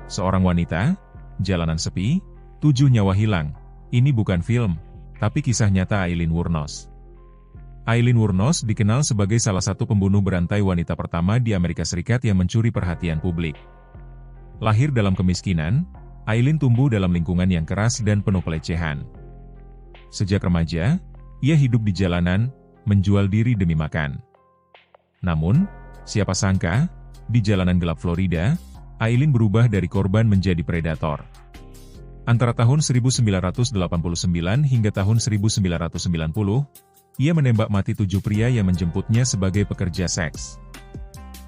Seorang wanita, jalanan sepi, 7 nyawa hilang. Ini bukan film, tapi kisah nyata Aileen Wuornos. Aileen Wuornos dikenal sebagai salah satu pembunuh berantai wanita pertama di Amerika Serikat yang mencuri perhatian publik. Lahir dalam kemiskinan, Aileen tumbuh dalam lingkungan yang keras dan penuh pelecehan. Sejak remaja, ia hidup di jalanan, menjual diri demi makan. Namun, siapa sangka, di jalanan gelap Florida, Aileen berubah dari korban menjadi predator. Antara tahun 1989 hingga tahun 1990, ia menembak mati 7 pria yang menjemputnya sebagai pekerja seks.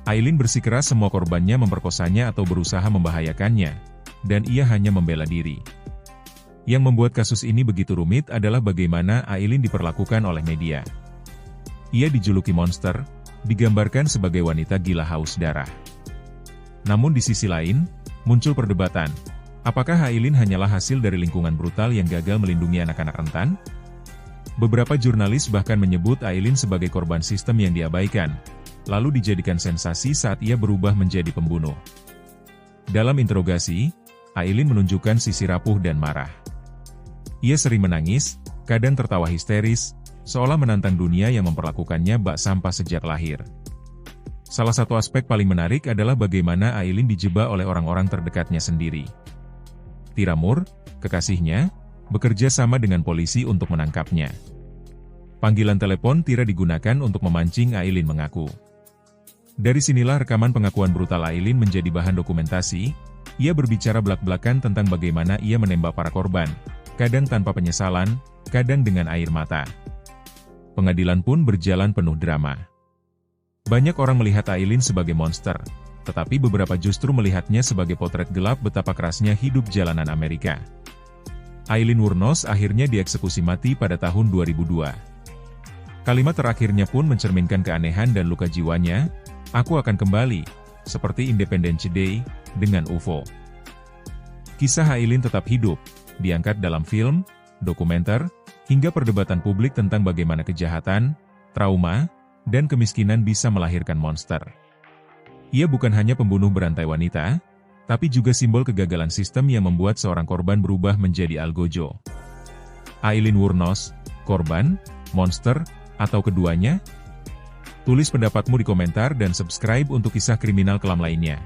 Aileen bersikeras semua korbannya memperkosanya atau berusaha membahayakannya, dan ia hanya membela diri. Yang membuat kasus ini begitu rumit adalah bagaimana Aileen diperlakukan oleh media. Ia dijuluki monster, digambarkan sebagai wanita gila haus darah. Namun di sisi lain, muncul perdebatan. Apakah Aileen hanyalah hasil dari lingkungan brutal yang gagal melindungi anak-anak rentan? Beberapa jurnalis bahkan menyebut Aileen sebagai korban sistem yang diabaikan, lalu dijadikan sensasi saat ia berubah menjadi pembunuh. Dalam interogasi, Aileen menunjukkan sisi rapuh dan marah. Ia sering menangis, kadang tertawa histeris, seolah menantang dunia yang memperlakukannya bak sampah sejak lahir. Salah satu aspek paling menarik adalah bagaimana Aileen dijebak oleh orang-orang terdekatnya sendiri. Tyra Moore, kekasihnya, bekerja sama dengan polisi untuk menangkapnya. Panggilan telepon Tyra digunakan untuk memancing Aileen mengaku. Dari sinilah rekaman pengakuan brutal Aileen menjadi bahan dokumentasi. Ia berbicara belak-belakan tentang bagaimana ia menembak para korban, kadang tanpa penyesalan, kadang dengan air mata. Pengadilan pun berjalan penuh drama. Banyak orang melihat Aileen sebagai monster, tetapi beberapa justru melihatnya sebagai potret gelap betapa kerasnya hidup jalanan Amerika. Aileen Wuornos akhirnya dieksekusi mati pada tahun 2002. Kalimat terakhirnya pun mencerminkan keanehan dan luka jiwanya, "Aku akan kembali," seperti Independence Day, dengan UFO. Kisah Aileen tetap hidup, diangkat dalam film, dokumenter, hingga perdebatan publik tentang bagaimana kejahatan, trauma, dan kemiskinan bisa melahirkan monster. Ia bukan hanya pembunuh berantai wanita, tapi juga simbol kegagalan sistem yang membuat seorang korban berubah menjadi algojo. Aileen Wuornos, korban, monster, atau keduanya? Tulis pendapatmu di komentar dan subscribe untuk kisah kriminal kelam lainnya.